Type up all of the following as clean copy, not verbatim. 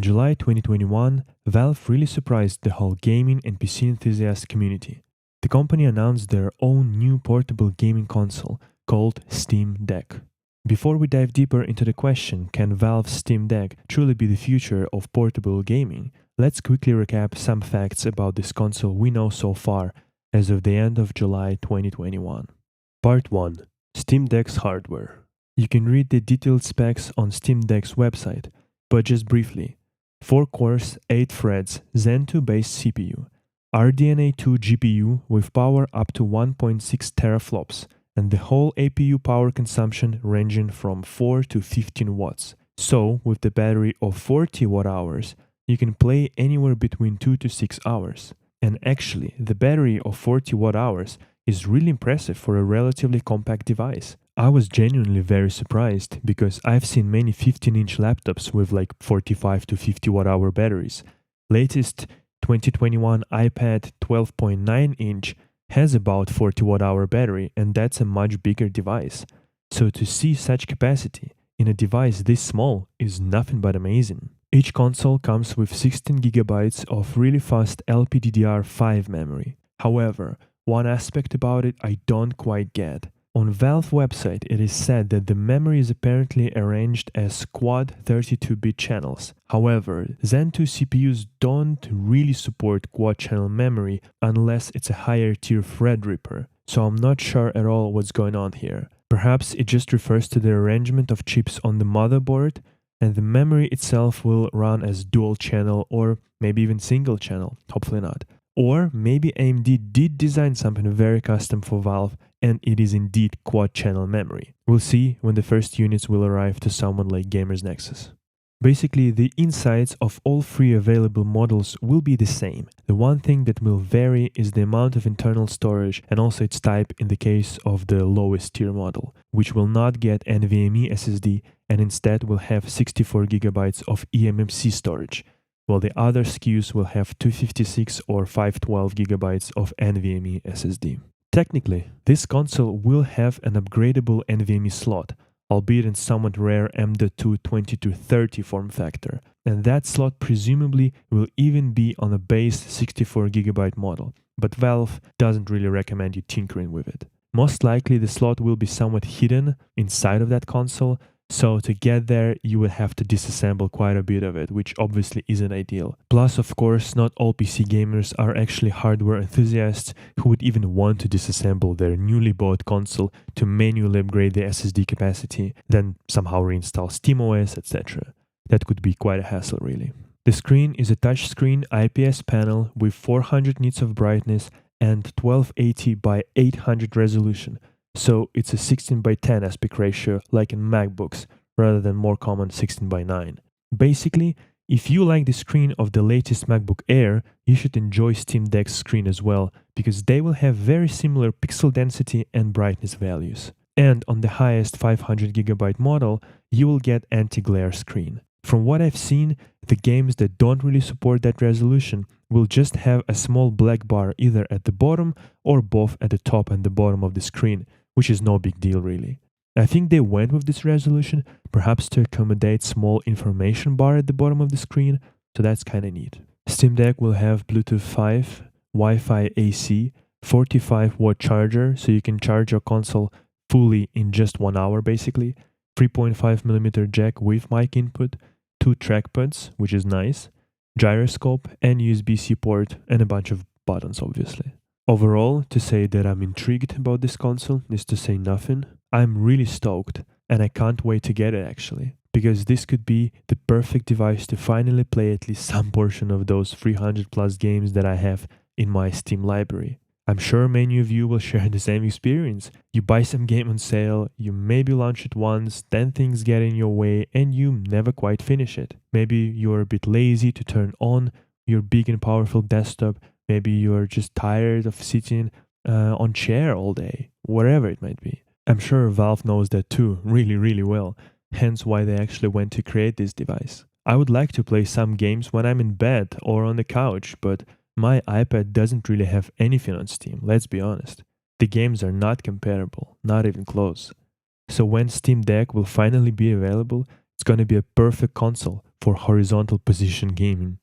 July 2021, Valve really surprised the whole gaming and PC enthusiast community. The company announced their own new portable gaming console called Steam Deck. Before we dive deeper into the question, can Valve's Steam Deck truly be the future of portable gaming? Let's quickly recap some facts about this console we know so far as of the end of July 2021. Part 1. Steam Deck's hardware. You can read the detailed specs on Steam Deck's website, but just briefly. 4 cores, 8 threads, Zen 2 based CPU, RDNA 2 GPU with power up to 1.6 teraflops, and the whole APU power consumption ranging from 4 to 15 watts. So, with the battery of 40 watt hours, you can play anywhere between 2 to 6 hours. And actually, the battery of 40 watt hours is really impressive for a relatively compact device. I was genuinely very surprised because I've seen many 15-inch laptops with like 45 to 50 watt hour batteries. Latest 2021 iPad 12.9 inch has about 40 watt hour battery, and that's a much bigger device. So to see such capacity in a device this small is nothing but amazing. Each console comes with 16 GB of really fast LPDDR5 memory. However, one aspect about it I don't quite get. On Valve website, it is said that the memory is apparently arranged as quad 32-bit channels. However, Zen 2 CPUs don't really support quad-channel memory unless it's a higher-tier Threadripper, so I'm not sure at all what's going on here. Perhaps it just refers to the arrangement of chips on the motherboard, and the memory itself will run as dual-channel or maybe even single-channel, hopefully not. Or maybe AMD did design something very custom for Valve and it is indeed quad-channel memory. We'll see when the first units will arrive to someone like Gamers Nexus. Basically, the insides of all 3 available models will be the same. The one thing that will vary is the amount of internal storage and also its type in the case of the lowest tier model, which will not get NVMe SSD and instead will have 64 GB of eMMC storage, while the other SKUs will have 256 or 512 GB of NVMe SSD. Technically, this console will have an upgradable NVMe slot, albeit in somewhat rare M.2 2230 form factor, and that slot presumably will even be on a base 64 GB model, but Valve doesn't really recommend you tinkering with it. Most likely the slot will be somewhat hidden inside of that console, so to get there, you would have to disassemble quite a bit of it, which obviously isn't ideal. Plus, of course, not all PC gamers are actually hardware enthusiasts who would even want to disassemble their newly bought console to manually upgrade the SSD capacity, then somehow reinstall SteamOS, etc. That could be quite a hassle, really. The screen is a touchscreen IPS panel with 400 nits of brightness and 1280 by 800 resolution. So it's a 16:10 aspect ratio like in MacBooks, rather than more common 16:9. Basically, if you like the screen of the latest MacBook Air, you should enjoy Steam Deck's screen as well, because they will have very similar pixel density and brightness values. And on the highest 500GB model, you will get anti-glare screen. From what I've seen, the games that don't really support that resolution will just have a small black bar either at the bottom or both at the top and the bottom of the screen, which is no big deal really. I think they went with this resolution perhaps to accommodate small information bar at the bottom of the screen, so that's kinda neat. Steam Deck will have Bluetooth 5, Wi-Fi AC, 45 watt charger, so you can charge your console fully in just 1 hour basically, 3.5mm jack with mic input, 2 trackpads, which is nice, gyroscope and USB-C port, and a bunch of buttons obviously. Overall, to say that I'm intrigued about this console is to say nothing. I'm really stoked, and I can't wait to get it actually, because this could be the perfect device to finally play at least some portion of those 300 plus games that I have in my Steam library. I'm sure many of you will share the same experience. You buy some game on sale, you maybe launch it once, then things get in your way and you never quite finish it. Maybe you're a bit lazy to turn on your big and powerful desktop. Maybe you're just tired of sitting on chair all day, whatever it might be. I'm sure Valve knows that too, really well, hence why they actually went to create this device. I would like to play some games when I'm in bed or on the couch, but my iPad doesn't really have anything on Steam, let's be honest. The games are not comparable, not even close. So when Steam Deck will finally be available, It's going to be a perfect console for horizontal position gaming.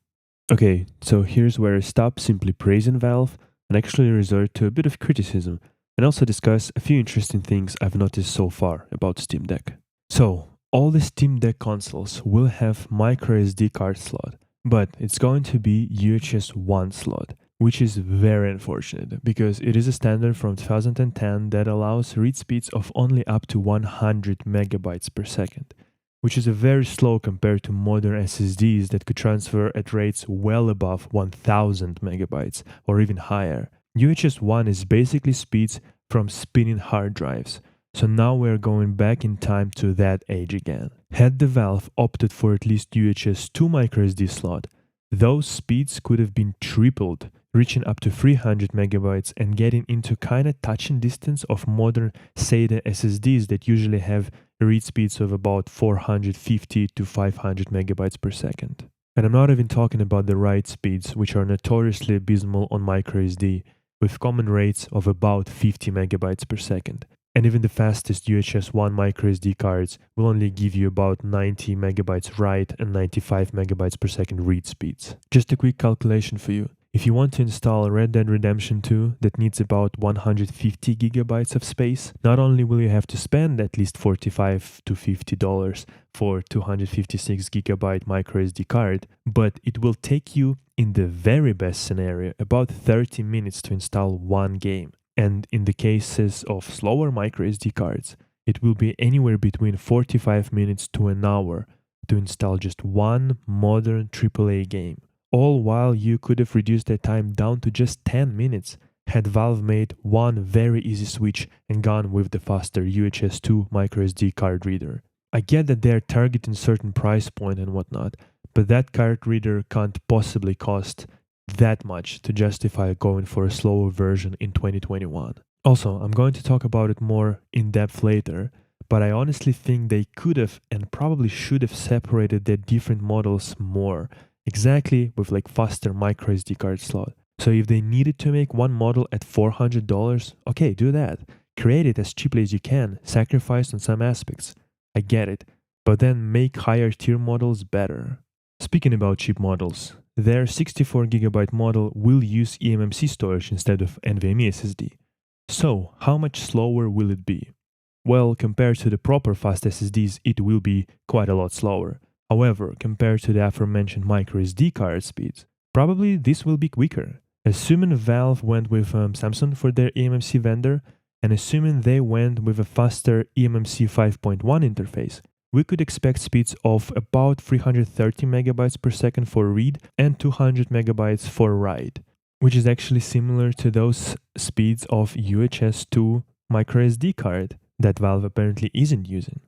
Okay, so here's where I stop simply praising Valve and actually resort to a bit of criticism and also discuss a few interesting things I've noticed so far about Steam Deck. So, all the Steam Deck consoles will have microSD card slot, but it's going to be UHS 1 slot, which is very unfortunate because it is a standard from 2010 that allows read speeds of only up to 100 megabytes per second, which is very slow compared to modern SSDs that could transfer at rates well above 1000 megabytes or even higher. UHS 1 is basically speeds from spinning hard drives. So now we're going back in time to that age again. Had the Valve opted for at least UHS 2 microSD slot, those speeds could have been tripled, reaching up to 300 megabytes and getting into kinda touching distance of modern SATA SSDs that usually have read speeds of about 450 to 500 megabytes per second. And I'm not even talking about the write speeds, which are notoriously abysmal on microSD, with common rates of about 50 megabytes per second. And even the fastest UHS 1 microSD cards will only give you about 90 megabytes write and 95 megabytes per second read speeds. Just a quick calculation for you. If you want to install Red Dead Redemption 2 that needs about 150 gigabytes of space, not only will you have to spend at least $45 to $50 for 256 gigabyte microSD card, but it will take you, in the very best scenario, about 30 minutes to install one game. And in the cases of slower microSD cards, it will be anywhere between 45 minutes to an hour to install just one modern AAA game. All while you could have reduced that time down to just 10 minutes had Valve made one very easy switch and gone with the faster UHS 2 microSD card reader. I get that they're targeting certain price point and whatnot, but that card reader can't possibly cost that much to justify going for a slower version in 2021. Also, I'm going to talk about it more in depth later, but I honestly think they could have and probably should have separated their different models more, exactly with like faster microSD card slot. So if they needed to make one model at $400, okay, do that. Create it as cheaply as you can, sacrifice on some aspects. I get it, but then make higher tier models better. Speaking about cheap models, their 64GB model will use eMMC storage instead of NVMe SSD. So, how much slower will it be? Well, compared to the proper fast SSDs, it will be quite a lot slower. However, compared to the aforementioned microSD card speeds, probably this will be quicker. Assuming Valve went with Samsung for their eMMC vendor, and assuming they went with a faster eMMC 5.1 interface, we could expect speeds of about 330 megabytes per second for read and 200 megabytes for write, which is actually similar to those speeds of UHS 2 microSD card that Valve apparently isn't using.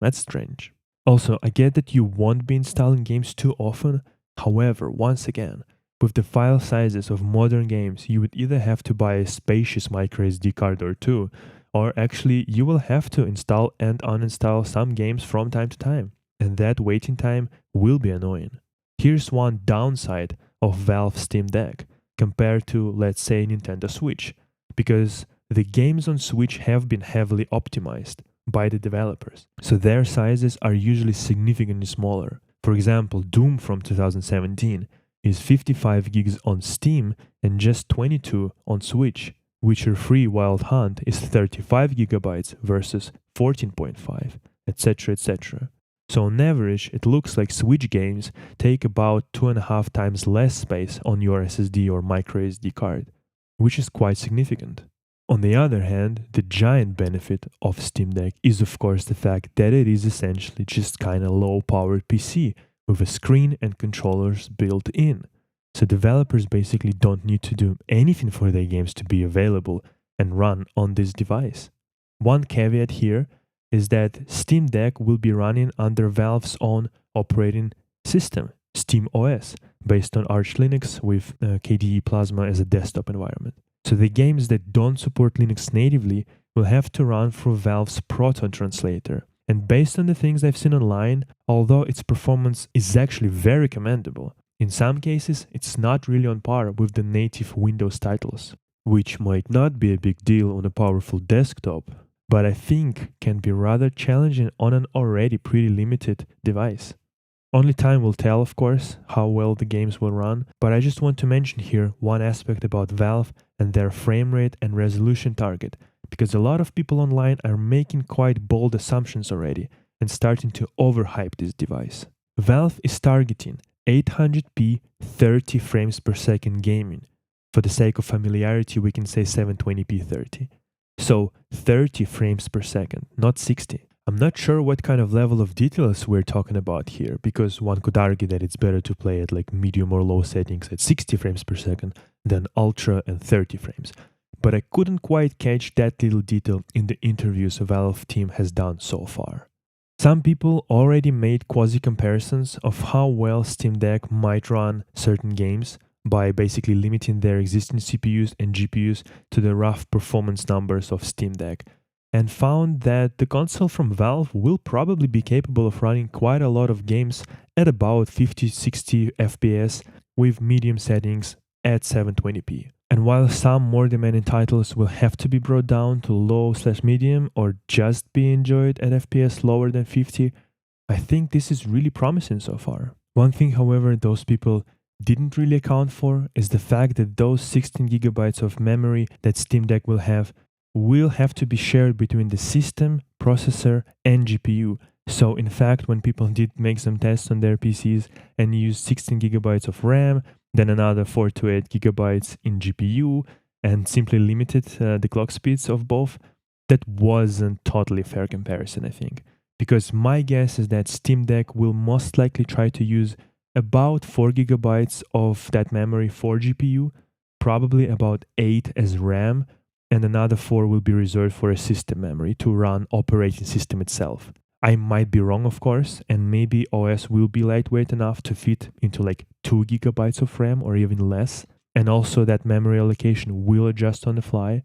That's strange. Also, I get that you won't be installing games too often. However, once again, with the file sizes of modern games, you would either have to buy a spacious microSD card or two, or actually you will have to install and uninstall some games from time to time, and that waiting time will be annoying. Here's one downside of Valve's Steam Deck compared to, let's say, Nintendo Switch, because the games on Switch have been heavily optimized by the developers, so their sizes are usually significantly smaller. For example, Doom from 2017 is 55 gigs on Steam and just 22 on Switch. Witcher 3 Wild Hunt is 35 gigabytes versus 14.5, etc., etc. So on average, it looks like Switch games take about 2.5 times less space on your SSD or microSD card, which is quite significant. On the other hand, the giant benefit of Steam Deck is of course the fact that it is essentially just kinda low-powered PC with a screen and controllers built in. So developers basically don't need to do anything for their games to be available and run on this device. One caveat here is that Steam Deck will be running under Valve's own operating system, SteamOS, based on Arch Linux with KDE Plasma as a desktop environment. So the games that don't support Linux natively will have to run through Valve's Proton translator. And based on the things I've seen online, although its performance is actually very commendable, in some cases it's not really on par with the native Windows titles, which might not be a big deal on a powerful desktop, but I think can be rather challenging on an already pretty limited device. Only time will tell, of course, how well the games will run, but I just want to mention here one aspect about Valve and their frame rate and resolution target, because a lot of people online are making quite bold assumptions already and starting to overhype this device. Valve is targeting 800p 30 frames per second gaming. For the sake of familiarity, we can say 720p 30. So 30 frames per second, not 60. I'm not sure what kind of level of details we're talking about here, because one could argue that it's better to play at like medium or low settings at 60 frames per second than ultra and 30 frames. But I couldn't quite catch that little detail in the interviews Valve team has done so far. Some people already made quasi-comparisons of how well Steam Deck might run certain games by basically limiting their existing CPUs and GPUs to the rough performance numbers of Steam Deck, and found that the console from Valve will probably be capable of running quite a lot of games at about 50-60 FPS with medium settings at 720p. And while some more demanding titles will have to be brought down to low/medium or just be enjoyed at FPS lower than 50, I think this is really promising so far. One thing, however, those people didn't really account for is the fact that those 16 gigabytes of memory that Steam Deck will have to be shared between the system, processor, and GPU. So in fact, when people did make some tests on their PCs and used 16 gigabytes of RAM, then another 4 to 8 gigabytes in GPU, and simply limited the clock speeds of both, that wasn't totally fair comparison, I think. Because my guess is that Steam Deck will most likely try to use about 4 gigabytes of that memory for GPU, probably about 8 as RAM, and another 4 will be reserved for a system memory to run operating system itself. I might be wrong, of course, and maybe OS will be lightweight enough to fit into like 2 gigabytes of RAM or even less, and also that memory allocation will adjust on the fly,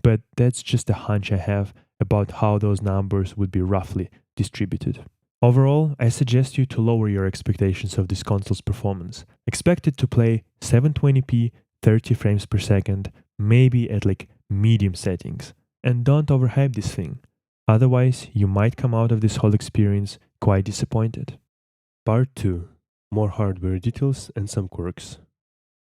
but that's just a hunch I have about how those numbers would be roughly distributed. Overall, I suggest you to lower your expectations of this console's performance. Expect it to play 720p 30 frames per second, maybe at like medium settings, and don't overhype this thing. Otherwise, you might come out of this whole experience quite disappointed. Part 2. More hardware details and some quirks.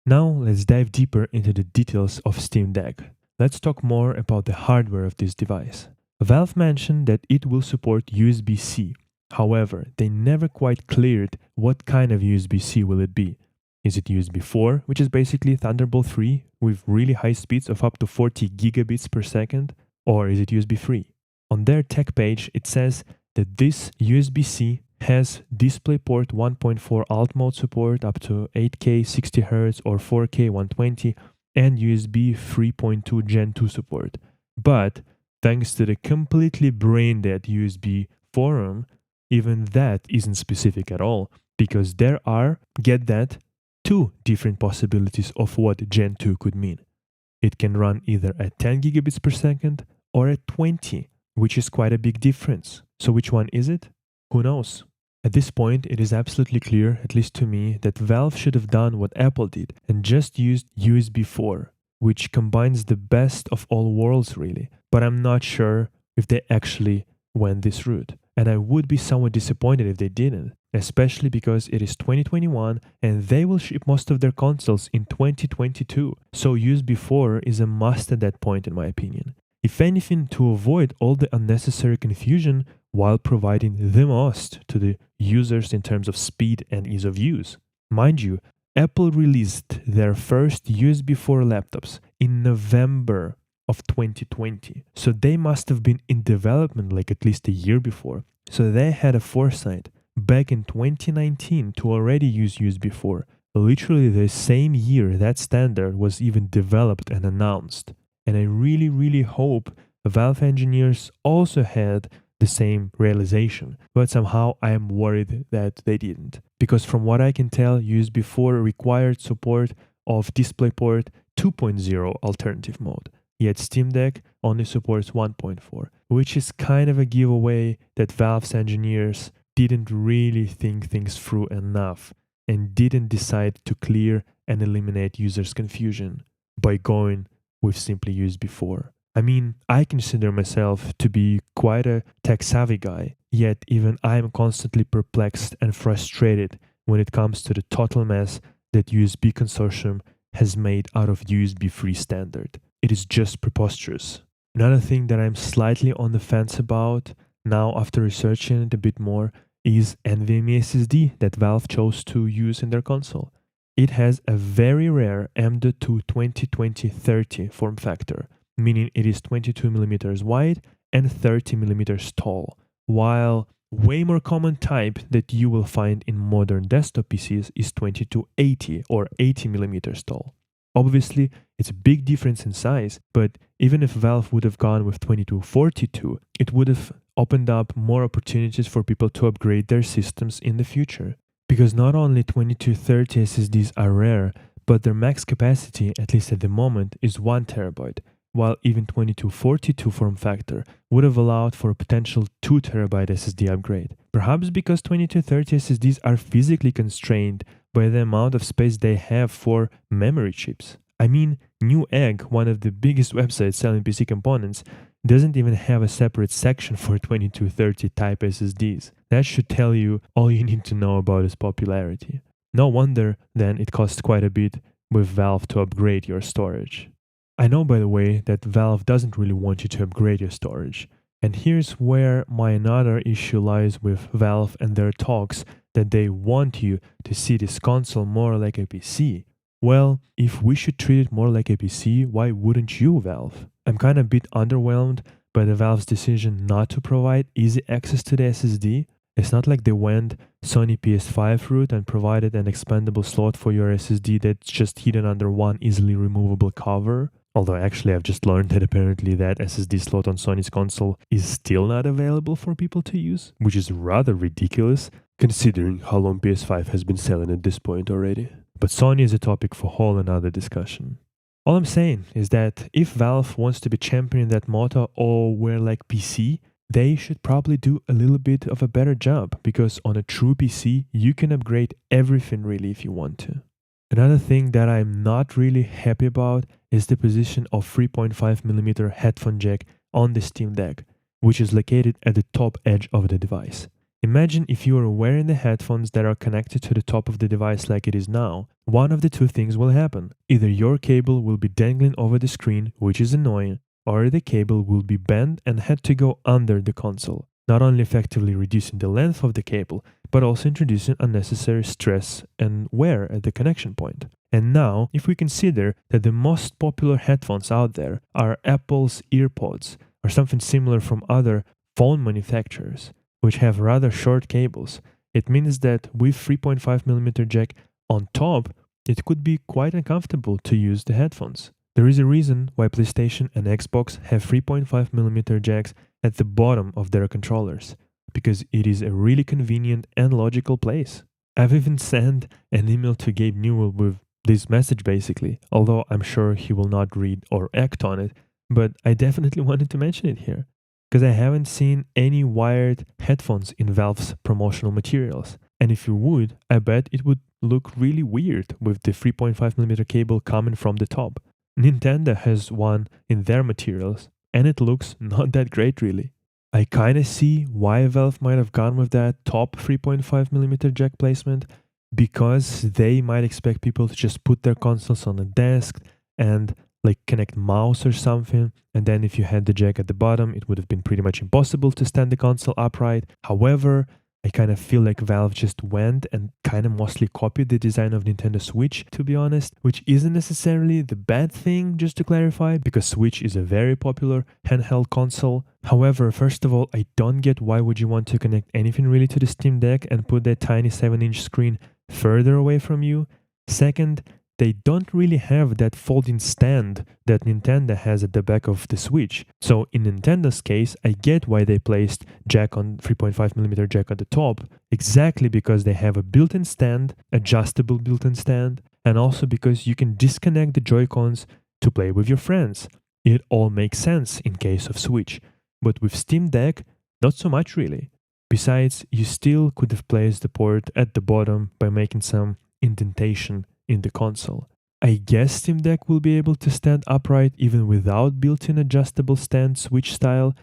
Now let's dive deeper into the details of Steam Deck. Let's talk more about the hardware of this device. Valve mentioned that it will support USB-C. However, they never quite cleared what kind of USB-C will it be. Is it USB 4, which is basically Thunderbolt 3 with really high speeds of up to 40 gigabits per second, or is it USB 3? On their tech page, it says that this USB-C has DisplayPort 1.4 alt mode support up to 8K 60Hz or 4K 120 and USB 3.2 Gen 2 support. But thanks to the completely brain-dead USB forum, even that isn't specific at all, because there are, get that, 2 different possibilities of what Gen 2 could mean. It can run either at 10 gigabits per second or at 20, which is quite a big difference. So which one is it? Who knows? At this point, it is absolutely clear, at least to me, that Valve should have done what Apple did and just used USB 4, which combines the best of all worlds really. But I'm not sure if they actually went this route. And I would be somewhat disappointed if they didn't, especially because it is 2021 and they will ship most of their consoles in 2022. So USB 4 is a must at that point in my opinion. If anything, to avoid all the unnecessary confusion while providing the most to the users in terms of speed and ease of use. Mind you, Apple released their first USB 4 laptops in November of 2020. So they must have been in development like at least a year before. So they had a foresight back in 2019 to already use USB 4. Literally the same year that standard was even developed and announced. And I really hope Valve engineers also had the same realization, but somehow I am worried that they didn't. Because from what I can tell, USB 4 required support of DisplayPort 2.0 alternative mode, yet Steam Deck only supports 1.4, which is kind of a giveaway that Valve's engineers didn't really think things through enough and didn't decide to clear and eliminate users' confusion by going with simply USB 4. I mean, I consider myself to be quite a tech savvy guy, yet even I am constantly perplexed and frustrated when it comes to the total mess that USB Consortium has made out of USB free standard. It is just preposterous. Another thing that I'm slightly on the fence about now after researching it a bit more is NVMe SSD that Valve chose to use in their console. It has a very rare M.2 2020-30 form factor, meaning it is 22 millimeters wide and 30 millimeters tall, while way more common type that you will find in modern desktop PCs is 2280 or 80 millimeters tall. Obviously, it's a big difference in size, but even if Valve would have gone with 2242, it would have opened up more opportunities for people to upgrade their systems in the future. Because not only 2230 SSDs are rare, but their max capacity, at least at the moment, is 1 terabyte, while even 2242 form factor would have allowed for a potential 2 terabyte SSD upgrade. Perhaps because 2230 SSDs are physically constrained by the amount of space they have for memory chips. I mean, Newegg, one of the biggest websites selling PC components, doesn't even have a separate section for 2230 type SSDs. That should tell you all you need to know about its popularity. No wonder then it costs quite a bit with Valve to upgrade your storage. I know, by the way, that Valve doesn't really want you to upgrade your storage. And here's where my another issue lies with Valve and their talks that they want you to see this console more like a PC. Well, if we should treat it more like a PC, why wouldn't you, Valve? I'm kind of a bit underwhelmed by the Valve's decision not to provide easy access to the SSD. It's not like they went Sony PS5 route and provided an expandable slot for your SSD that's just hidden under one easily removable cover. Although actually I've just learned that apparently that SSD slot on Sony's console is still not available for people to use, which is rather ridiculous considering how long PS5 has been selling at this point already. But Sony is a topic for whole another discussion. All I'm saying is that if Valve wants to be championing that motto, "Oh, we're like PC," they should probably do a little bit of a better job, because on a true PC, you can upgrade everything really if you want to. Another thing that I'm not really happy about is the position of 3.5mm headphone jack on the Steam Deck, which is located at the top edge of the device. Imagine if you are wearing the headphones that are connected to the top of the device like it is now. One of the two things will happen. Either your cable will be dangling over the screen, which is annoying, or the cable will be bent and had to go under the console, not only effectively reducing the length of the cable, but also introducing unnecessary stress and wear at the connection point. And now, if we consider that the most popular headphones out there are Apple's EarPods or something similar from other phone manufacturers, which have rather short cables, it means that with 3.5mm jack on top, it could be quite uncomfortable to use the headphones. There is a reason why PlayStation and Xbox have 3.5mm jacks at the bottom of their controllers, because it is a really convenient and logical place. I've even sent an email to Gabe Newell with this message basically, although I'm sure he will not read or act on it, but I definitely wanted to mention it here, because I haven't seen any wired headphones in Valve's promotional materials. And if you would, I bet it would look really weird with the 3.5mm cable coming from the top. Nintendo has one in their materials, and it looks not that great really. I kinda see why Valve might have gone with that top 3.5mm jack placement, because they might expect people to just put their consoles on a desk and like connect mouse or something, and then if you had the jack at the bottom, it would have been pretty much impossible to stand the console upright. However, I kind of feel like Valve just went and kind of mostly copied the design of Nintendo Switch, to be honest, which isn't necessarily the bad thing, just to clarify, because Switch is a very popular handheld console. However, first of all, I don't get why would you want to connect anything really to the Steam Deck and put that tiny 7-inch screen further away from you. Second, they don't really have that folding stand that Nintendo has at the back of the Switch. So in Nintendo's case, I get why they placed jack on 3.5mm jack at the top, exactly because they have a built-in stand, adjustable built-in stand, and also because you can disconnect the Joy-Cons to play with your friends. It all makes sense in case of Switch, but with Steam Deck, not so much really. Besides, you still could have placed the port at the bottom by making some indentation in the console. I guess Steam Deck will be able to stand upright even without built-in adjustable stand switch style,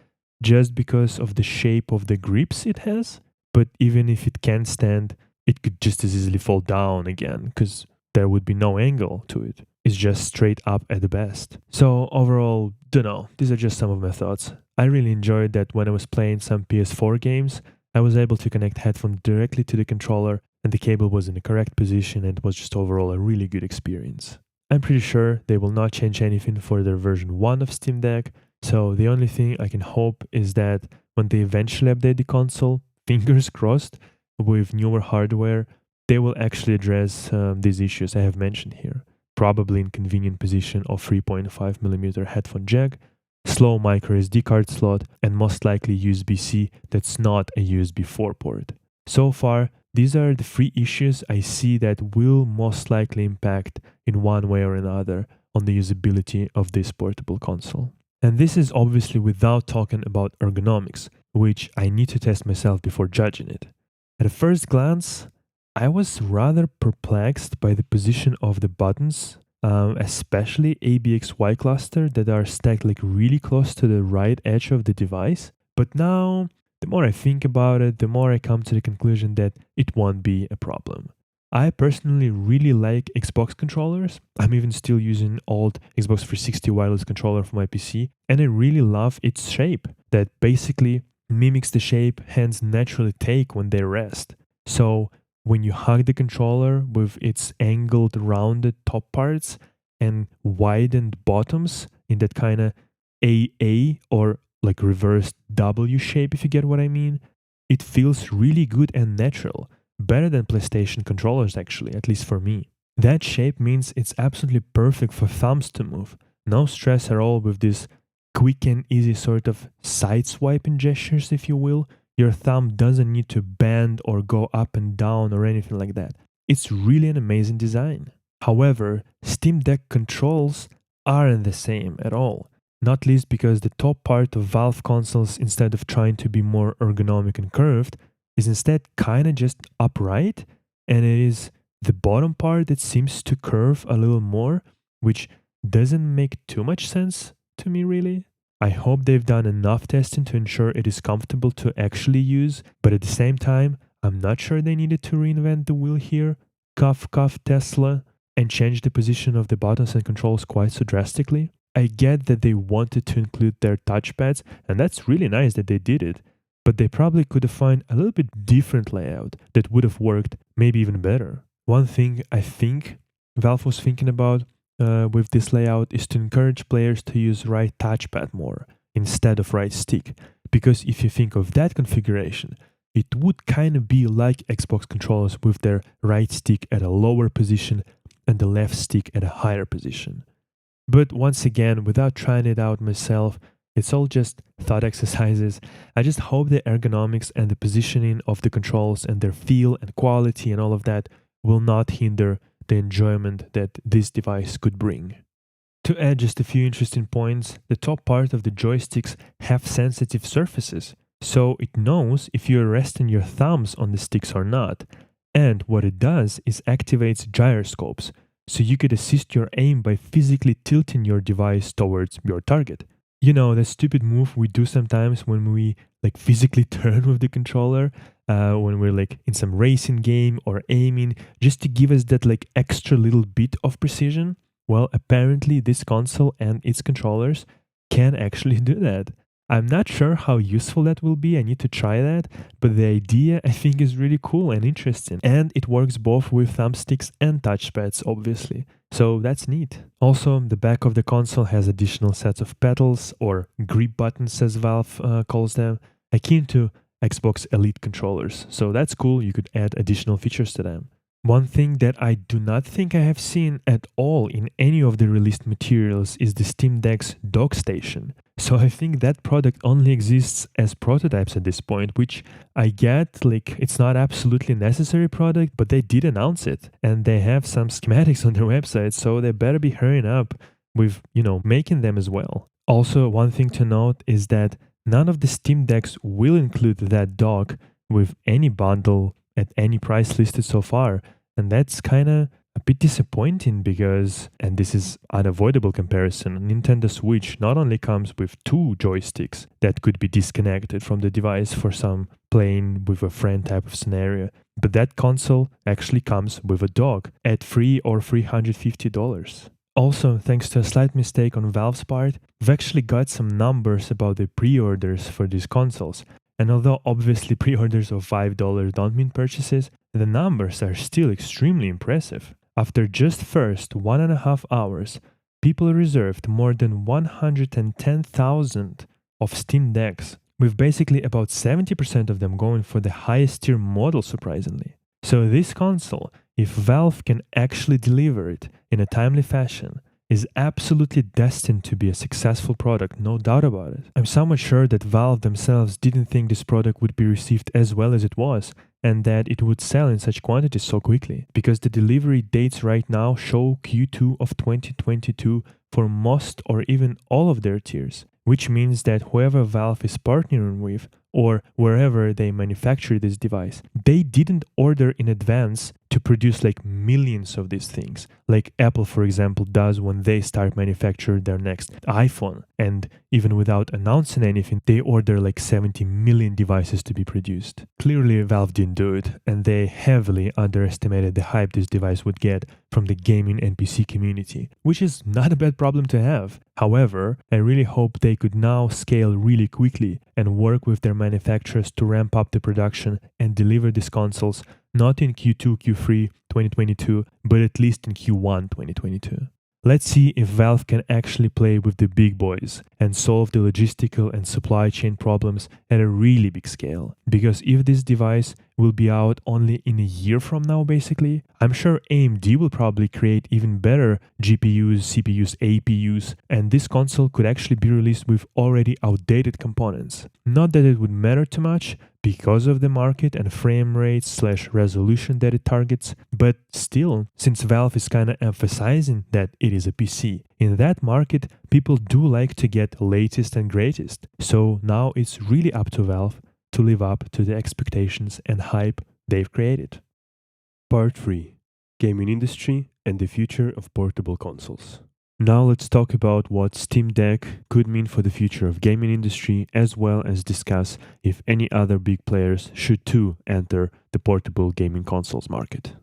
just because of the shape of the grips it has. But even if it can stand, it could just as easily fall down again, because there would be no angle to it. It's just straight up at the best. So overall, dunno, these are just some of my thoughts. I really enjoyed that when I was playing some PS4 games, I was able to connect headphones directly to the controller and the cable was in the correct position and it was just overall a really good experience. I'm pretty sure they will not change anything for their version 1 of Steam Deck, so the only thing I can hope is that when they eventually update the console, fingers crossed, with newer hardware, they will actually address these issues I have mentioned here. Probably in convenient position of 3.5mm headphone jack, slow micro SD card slot, and most likely USB-C that's not a USB 4 port. So far, these are the three issues I see that will most likely impact in one way or another on the usability of this portable console. And this is obviously without talking about ergonomics, which I need to test myself before judging it. At a first glance, I was rather perplexed by the position of the buttons, especially ABXY cluster that are stacked like really close to the right edge of the device. But now, the more I think about it, the more I come to the conclusion that it won't be a problem. I personally really like Xbox controllers. I'm even still using old Xbox 360 wireless controller for my PC, and I really love its shape that basically mimics the shape hands naturally take when they rest. So when you hug the controller with its angled rounded top parts and widened bottoms in that kind of AA or like reverse W shape, if you get what I mean, it feels really good and natural. Better than PlayStation controllers actually, at least for me. That shape means it's absolutely perfect for thumbs to move. No stress at all with this quick and easy sort of side swiping gestures, if you will. Your thumb doesn't need to bend or go up and down or anything like that. It's really an amazing design. However, Steam Deck controls aren't the same at all. Not least because the top part of Valve consoles, instead of trying to be more ergonomic and curved, is instead kind of just upright, and it is the bottom part that seems to curve a little more, which doesn't make too much sense to me really. I hope they've done enough testing to ensure it is comfortable to actually use, but at the same time, I'm not sure they needed to reinvent the wheel here, cough cough Tesla, and change the position of the buttons and controls quite so drastically. I get that they wanted to include their touchpads, and that's really nice that they did it, but they probably could have found a little bit different layout that would have worked maybe even better. One thing I think Valve was thinking about with this layout is to encourage players to use right touchpad more instead of right stick, because if you think of that configuration, it would kind of be like Xbox controllers with their right stick at a lower position and the left stick at a higher position. But once again, without trying it out myself, it's all just thought exercises. I just hope the ergonomics and the positioning of the controls and their feel and quality and all of that will not hinder the enjoyment that this device could bring. To add just a few interesting points, the top part of the joysticks have sensitive surfaces, so it knows if you're resting your thumbs on the sticks or not. And what it does is activates gyroscopes, so you could assist your aim by physically tilting your device towards your target. You know, that stupid move we do sometimes when we like physically turn with the controller, when we're like in some racing game or aiming, just to give us that like extra little bit of precision. Well, apparently this console and its controllers can actually do that. I'm not sure how useful that will be, I need to try that, but the idea I think is really cool and interesting. And it works both with thumbsticks and touchpads, obviously. So that's neat. Also, the back of the console has additional sets of pedals, or grip buttons as Valve calls them, akin to Xbox Elite controllers. So that's cool, you could add additional features to them. One thing that I do not think I have seen at all in any of the released materials is the Steam Deck's dock station. So I think that product only exists as prototypes at this point, which I get, like, it's not absolutely necessary product, but they did announce it. And they have some schematics on their website, so they better be hurrying up with, making them as well. Also, one thing to note is that none of the Steam Decks will include that dock with any bundle at any price listed so far. And that's kind of a bit disappointing because, and this is unavoidable comparison, Nintendo Switch not only comes with two joysticks that could be disconnected from the device for some playing with a friend type of scenario, but that console actually comes with a dock at $300 or $350. Also, thanks to a slight mistake on Valve's part, we've actually got some numbers about the pre-orders for these consoles. And although obviously pre-orders of $5 don't mean purchases, the numbers are still extremely impressive. After just first 1.5 hours, people reserved more than 110,000 of Steam Decks, with basically about 70% of them going for the highest tier model, surprisingly. So this console, if Valve can actually deliver it in a timely fashion, is absolutely destined to be a successful product, no doubt about it. I'm somewhat sure that Valve themselves didn't think this product would be received as well as it was, and that it would sell in such quantities so quickly, because the delivery dates right now show Q2 of 2022 for most or even all of their tiers, which means that whoever Valve is partnering with, or wherever they manufacture this device, they didn't order in advance to produce like millions of these things, like Apple, for example, does when they start manufacturing their next iPhone. And even without announcing anything, they order like 70 million devices to be produced. Clearly, Valve didn't do it, and they heavily underestimated the hype this device would get from the gaming and PC community, which is not a bad problem to have. However, I really hope they could now scale really quickly and work with their manufacturers to ramp up the production and deliver these consoles not in Q2, Q3 2022, but at least in Q1 2022. Let's see if Valve can actually play with the big boys and solve the logistical and supply chain problems at a really big scale. Because if this device will be out only in a year from now, basically, I'm sure AMD will probably create even better GPUs, CPUs, APUs, and this console could actually be released with already outdated components. Not that it would matter too much, because of the market and frame rates / resolution that it targets, but still, since Valve is kinda emphasizing that it is a PC, in that market, people do like to get latest and greatest. So now it's really up to Valve to live up to the expectations and hype they've created. Part 3. Gaming Industry and the Future of Portable Consoles. Now let's talk about what Steam Deck could mean for the future of gaming industry, as well as discuss if any other big players should too enter the portable gaming consoles market.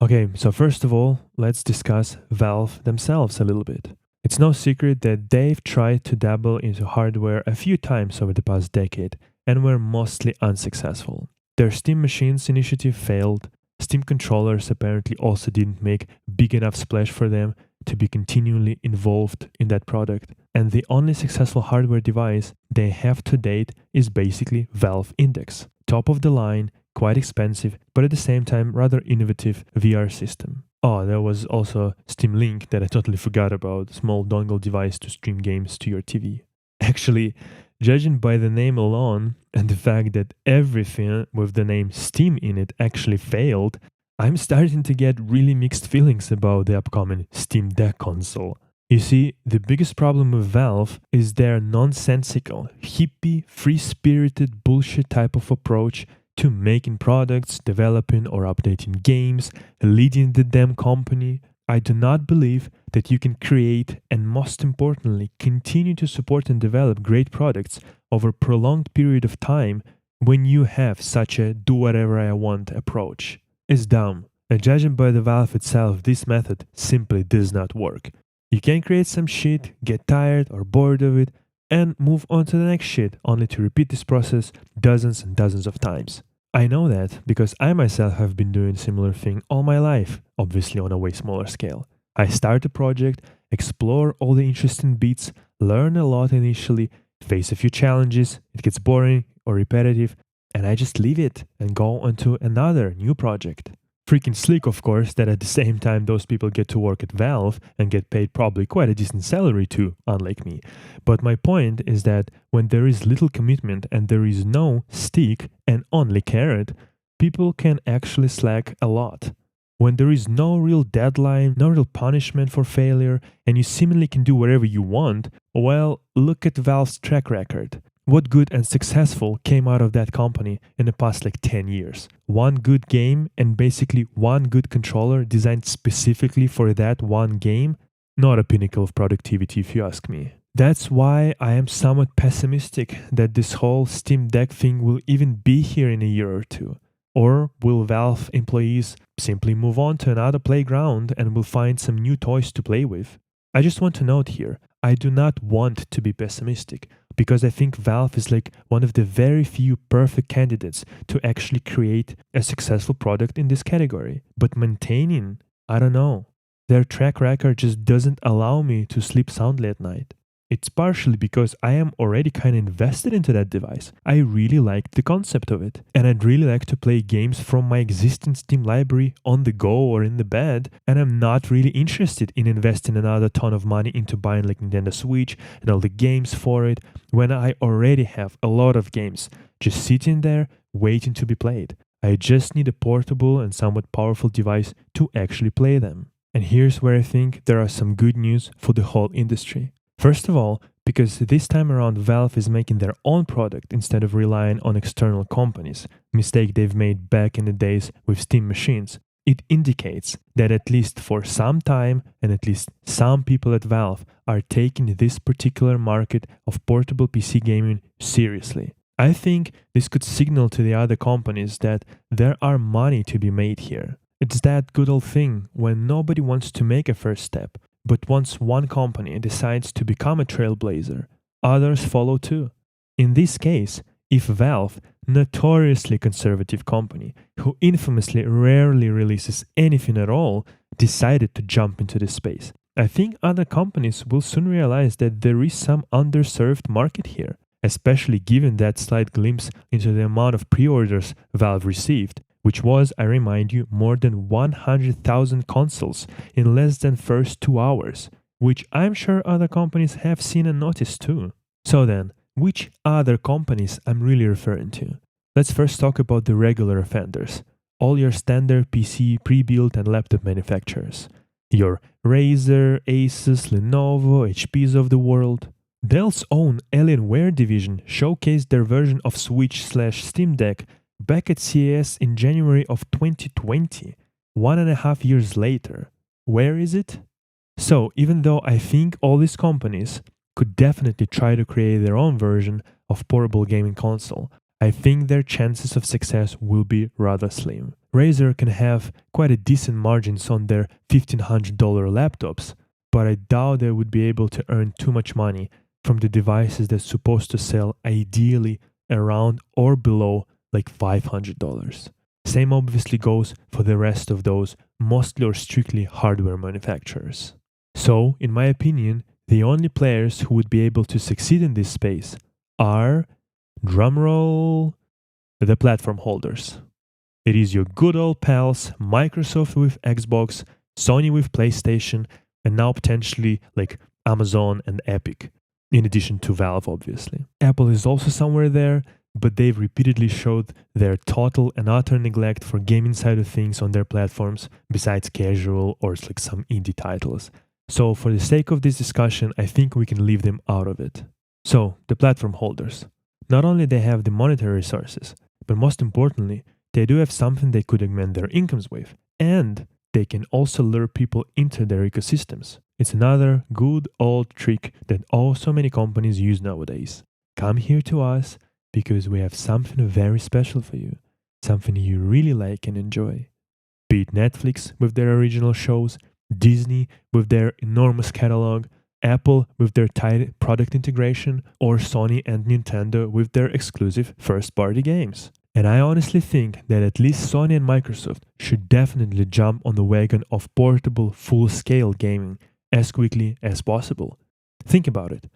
Okay, so first of all, let's discuss Valve themselves a little bit. It's no secret that they've tried to dabble into hardware a few times over the past decade and were mostly unsuccessful. Their Steam Machines initiative failed. Steam controllers apparently also didn't make big enough splash for them to be continually involved in that product, and the only successful hardware device they have to date is basically Valve Index. Top of the line, quite expensive, but at the same time rather innovative VR system. Oh, there was also Steam Link that I totally forgot about, small dongle device to stream games to your TV. Actually, judging by the name alone and the fact that everything with the name Steam in it actually failed, I'm starting to get really mixed feelings about the upcoming Steam Deck console. You see, the biggest problem with Valve is their nonsensical, hippie, free-spirited bullshit type of approach to making products, developing or updating games, leading the damn company. I do not believe that you can create and, most importantly, continue to support and develop great products over a prolonged period of time when you have such a do-whatever-I-want approach. Is dumb, and judging by the Valve itself, this method simply does not work. You can create some shit, get tired or bored of it, and move on to the next shit, only to repeat this process dozens and dozens of times. I know that because I myself have been doing a similar thing all my life, obviously on a way smaller scale. I start a project, explore all the interesting bits, learn a lot initially, face a few challenges, it gets boring or repetitive, and I just leave it and go on to another new project. Freaking slick, of course, that at the same time those people get to work at Valve and get paid probably quite a decent salary too, unlike me. But my point is that when there is little commitment and there is no stick and only carrot, people can actually slack a lot. When there is no real deadline, no real punishment for failure, and you seemingly can do whatever you want, well, look at Valve's track record. What good and successful came out of that company in the past 10 years? One good game and basically one good controller designed specifically for that one game? Not a pinnacle of productivity if you ask me. That's why I am somewhat pessimistic that this whole Steam Deck thing will even be here in a year or two. Or will Valve employees simply move on to another playground and will find some new toys to play with? I just want to note here, I do not want to be pessimistic because I think Valve is one of the very few perfect candidates to actually create a successful product in this category. But maintaining, I don't know. Their track record just doesn't allow me to sleep soundly at night. It's partially because I am already kind of invested into that device. I really like the concept of it. And I'd really like to play games from my existing Steam library on the go or in the bed. And I'm not really interested in investing another ton of money into buying Nintendo Switch and all the games for it when I already have a lot of games just sitting there waiting to be played. I just need a portable and somewhat powerful device to actually play them. And here's where I think there are some good news for the whole industry. First of all, because this time around Valve is making their own product instead of relying on external companies, mistake they've made back in the days with Steam machines, it indicates that at least for some time and at least some people at Valve are taking this particular market of portable PC gaming seriously. I think this could signal to the other companies that there are money to be made here. It's that good old thing when nobody wants to make a first step. But once one company decides to become a trailblazer, others follow too. In this case, if Valve, notoriously conservative company who infamously rarely releases anything at all, decided to jump into this space, I think other companies will soon realize that there is some underserved market here, especially given that slight glimpse into the amount of pre-orders Valve received, which was, I remind you, more than 100,000 consoles in less than first 2 hours, which I'm sure other companies have seen and noticed too. So then, which other companies I'm really referring to? Let's first talk about the regular offenders, all your standard PC, pre-built and laptop manufacturers. Your Razer, Asus, Lenovo, HPs of the world. Dell's own Alienware division showcased their version of Switch/Steam Deck back at CES in January of 2020, 1.5 years later. Where is it? So, even though I think all these companies could definitely try to create their own version of portable gaming console, I think their chances of success will be rather slim. Razer can have quite a decent margins on their $1,500 laptops, but I doubt they would be able to earn too much money from the devices that's supposed to sell ideally around or below $500. Same obviously goes for the rest of those mostly or strictly hardware manufacturers. So, in my opinion, the only players who would be able to succeed in this space are, drumroll, the platform holders. It is your good old pals, Microsoft with Xbox, Sony with PlayStation, and now potentially Amazon and Epic, in addition to Valve obviously. Apple is also somewhere there, but they've repeatedly showed their total and utter neglect for gaming side of things on their platforms, besides casual or some indie titles. So for the sake of this discussion, I think we can leave them out of it. So, the platform holders. Not only they have the monetary resources, but most importantly, they do have something they could augment their incomes with, and they can also lure people into their ecosystems. It's another good old trick that so many companies use nowadays. Come here to us, because we have something very special for you, something you really like and enjoy. Be it Netflix with their original shows, Disney with their enormous catalog, Apple with their tight product integration, or Sony and Nintendo with their exclusive first-party games. And I honestly think that at least Sony and Microsoft should definitely jump on the wagon of portable full-scale gaming as quickly as possible. Think about it.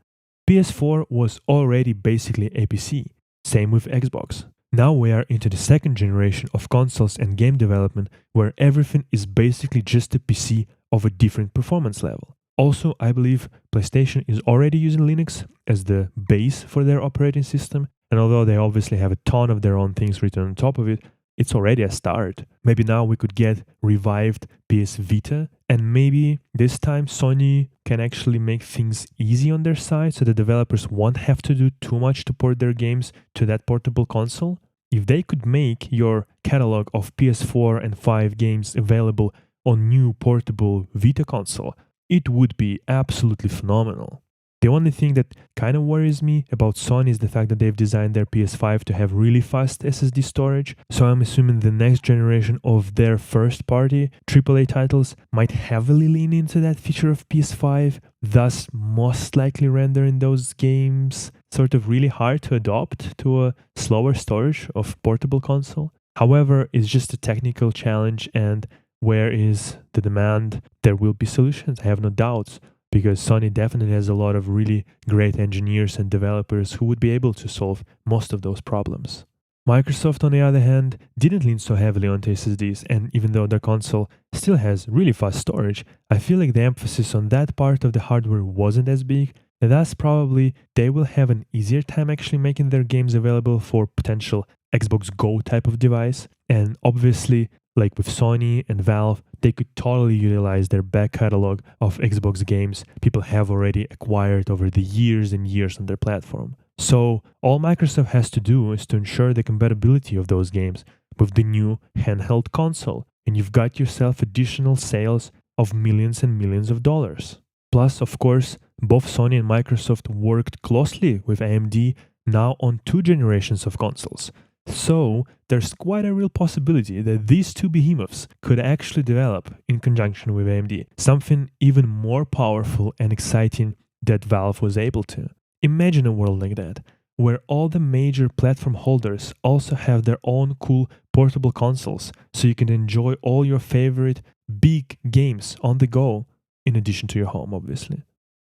PS4 was already basically a PC. Same with Xbox. Now we are into the second generation of consoles and game development where everything is basically just a PC of a different performance level. Also, I believe PlayStation is already using Linux as the base for their operating system, and although they obviously have a ton of their own things written on top of it, it's already a start. Maybe now we could get revived PS Vita, and maybe this time Sony can actually make things easy on their side so the developers won't have to do too much to port their games to that portable console. If they could make your catalog of PS4 and 5 games available on new portable Vita console, it would be absolutely phenomenal. The only thing that kind of worries me about Sony is the fact that they've designed their PS5 to have really fast SSD storage, so I'm assuming the next generation of their first-party AAA titles might heavily lean into that feature of PS5, thus most likely rendering those games sort of really hard to adopt to a slower storage of portable console. However, it's just a technical challenge, and where is the demand, there will be solutions, I have no doubts. Because Sony definitely has a lot of really great engineers and developers who would be able to solve most of those problems. Microsoft, on the other hand, didn't lean so heavily onto SSDs, and even though their console still has really fast storage, I feel like the emphasis on that part of the hardware wasn't as big, and thus probably they will have an easier time actually making their games available for potential Xbox Go type of device, and obviously, like with Sony and Valve, they could totally utilize their back catalog of Xbox games people have already acquired over the years and years on their platform. So all Microsoft has to do is to ensure the compatibility of those games with the new handheld console, and you've got yourself additional sales of millions and millions of dollars. Plus, of course, both Sony and Microsoft worked closely with AMD now on 2 generations of consoles. So, there's quite a real possibility that these two behemoths could actually develop in conjunction with AMD, something even more powerful and exciting that Valve was able to. Imagine a world like that, where all the major platform holders also have their own cool portable consoles, so you can enjoy all your favorite big games on the go, in addition to your home, obviously.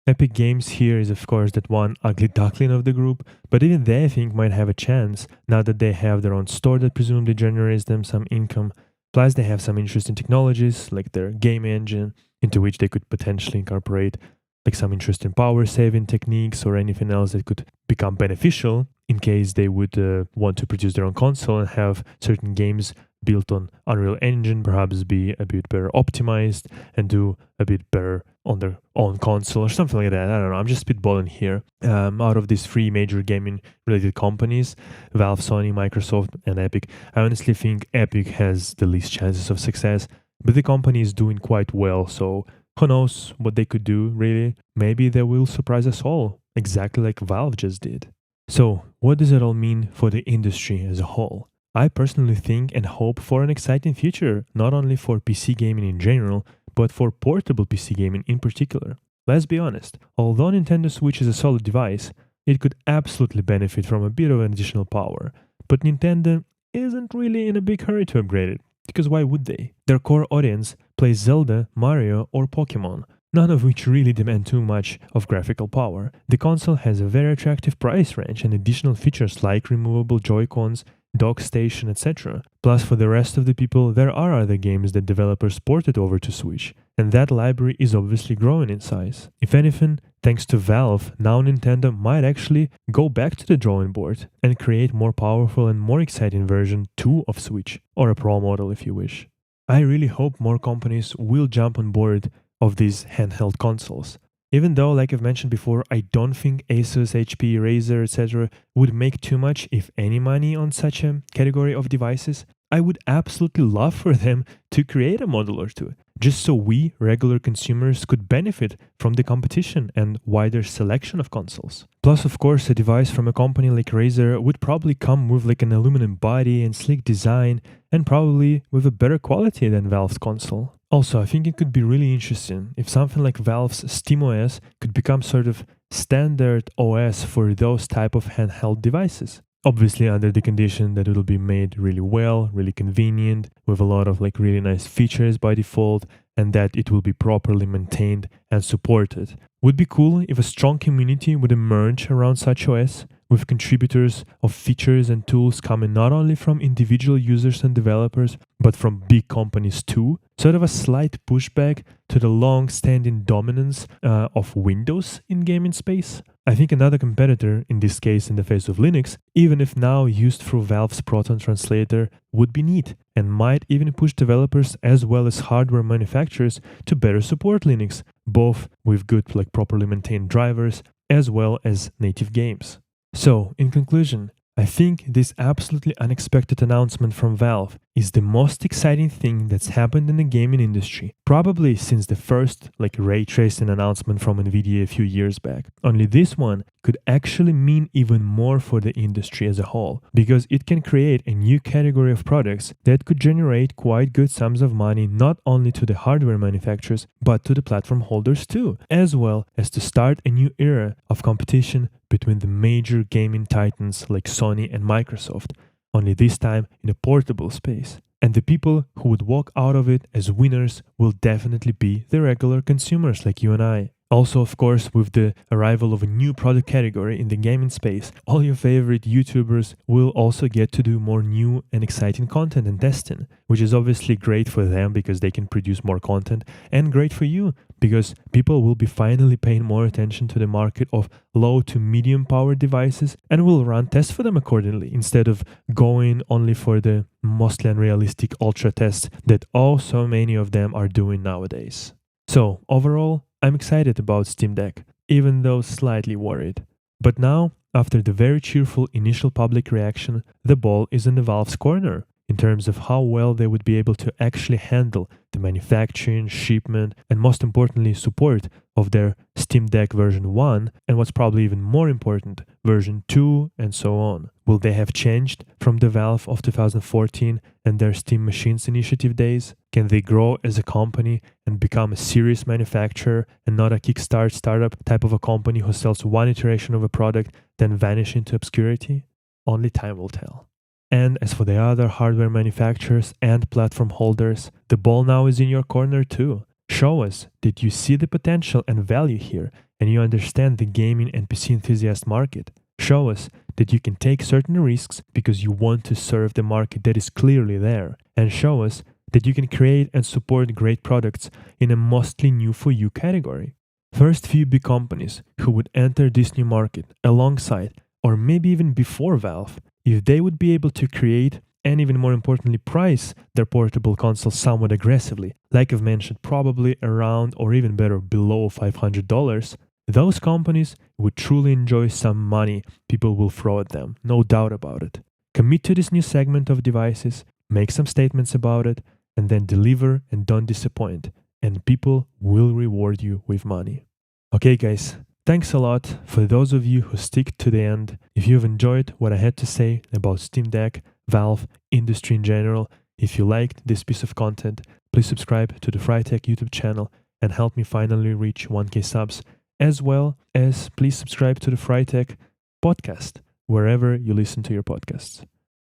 Epic Games here is of course that one ugly duckling of the group, but even they I think might have a chance now that they have their own store that presumably generates them some income. Plus they have some interesting technologies like their game engine into which they could potentially incorporate like some interesting power saving techniques or anything else that could become beneficial in case they would want to produce their own console and have certain games built on Unreal Engine perhaps be a bit better optimized and do a bit better on their own console or something like that. I don't know, I'm just spitballing here. Out of these 3 major gaming related companies, Valve, Sony, Microsoft and Epic, I honestly think Epic has the least chances of success, but the company is doing quite well, so who knows what they could do really. Maybe they will surprise us all, exactly like Valve just did. So what does it all mean for the industry as a whole? I personally think and hope for an exciting future, not only for PC gaming in general, but for portable PC gaming in particular. Let's be honest, although Nintendo Switch is a solid device, it could absolutely benefit from a bit of additional power, but Nintendo isn't really in a big hurry to upgrade it, because why would they? Their core audience plays Zelda, Mario or Pokemon, none of which really demand too much of graphical power. The console has a very attractive price range and additional features like removable Joy-Cons, dock station, etc. Plus, for the rest of the people, there are other games that developers ported over to Switch, and that library is obviously growing in size. If anything, thanks to Valve, now Nintendo might actually go back to the drawing board and create more powerful and more exciting version 2 of Switch, or a Pro model if you wish. I really hope more companies will jump on board of these handheld consoles. Even though, like I've mentioned before, I don't think Asus, HP, Razer, etc. would make too much, if any, money on such a category of devices, I would absolutely love for them to create a model or two, just so we, regular consumers, could benefit from the competition and wider selection of consoles. Plus, of course, a device from a company like Razer would probably come with like an aluminum body and sleek design, and probably with a better quality than Valve's console. Also, I think it could be really interesting if something like Valve's SteamOS could become sort of standard OS for those type of handheld devices. Obviously under the condition that it'll be made really well, really convenient, with a lot of like really nice features by default, and that it will be properly maintained and supported. Would be cool if a strong community would emerge around such OS, with contributors of features and tools coming not only from individual users and developers, but from big companies too. Sort of a slight pushback to the long-standing dominance of Windows in gaming space. I think another competitor, in this case in the face of Linux, even if now used through Valve's Proton translator, would be neat and might even push developers as well as hardware manufacturers to better support Linux, both with good, properly maintained drivers as well as native games. So, in conclusion, I think this absolutely unexpected announcement from Valve is the most exciting thing that's happened in the gaming industry, probably since the first ray tracing announcement from Nvidia a few years back. Only this one could actually mean even more for the industry as a whole, because it can create a new category of products that could generate quite good sums of money not only to the hardware manufacturers, but to the platform holders too, as well as to start a new era of competition between the major gaming titans like Sony and Microsoft, only this time in a portable space. And the people who would walk out of it as winners will definitely be the regular consumers like you and I. Also, of course, with the arrival of a new product category in the gaming space, all your favorite YouTubers will also get to do more new and exciting content and testing, which is obviously great for them because they can produce more content, and great for you because people will be finally paying more attention to the market of low to medium power devices and will run tests for them accordingly instead of going only for the mostly unrealistic ultra tests that so many of them are doing nowadays. So, overall, I'm excited about Steam Deck, even though slightly worried. But now, after the very cheerful initial public reaction, the ball is in the Valve's corner in terms of how well they would be able to actually handle the manufacturing, shipment, and most importantly, support of their Steam Deck version 1, and what's probably even more important, version 2, and so on. Will they have changed from the Valve of 2014 and their Steam Machines initiative days? Can they grow as a company and become a serious manufacturer and not a Kickstart startup type of a company who sells one iteration of a product then vanish into obscurity? Only time will tell. And as for the other hardware manufacturers and platform holders, the ball now is in your corner too. Show us that you see the potential and value here and you understand the gaming and PC enthusiast market. Show us that you can take certain risks because you want to serve the market that is clearly there. And show us that you can create and support great products in a mostly new for you category. First few big companies who would enter this new market alongside or maybe even before Valve, if they would be able to create and even more importantly price their portable consoles somewhat aggressively, like I've mentioned, probably around or even better below $500, those companies would truly enjoy some money people will throw at them, no doubt about it. Commit to this new segment of devices, make some statements about it, and then deliver and don't disappoint, and people will reward you with money. Okay guys, thanks a lot for those of you who stick to the end. If you've enjoyed what I had to say about Steam Deck, Valve, industry in general, if you liked this piece of content, please subscribe to the Frytech YouTube channel and help me finally reach 1K subs, as well as please subscribe to the Frytech Podcast, wherever you listen to your podcasts.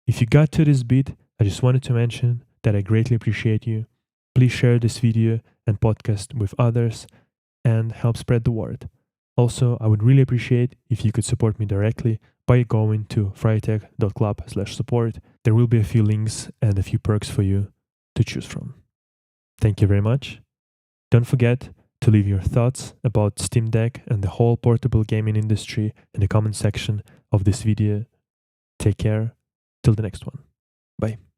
If you got to this bit, I just wanted to mention that I greatly appreciate you. Please share this video and podcast with others and help spread the word. Also, I would really appreciate if you could support me directly by going to frytech.club/support. There will be a few links and a few perks for you to choose from. Thank you very much. Don't forget to leave your thoughts about Steam Deck and the whole portable gaming industry in the comment section of this video. Take care. Till the next one. Bye.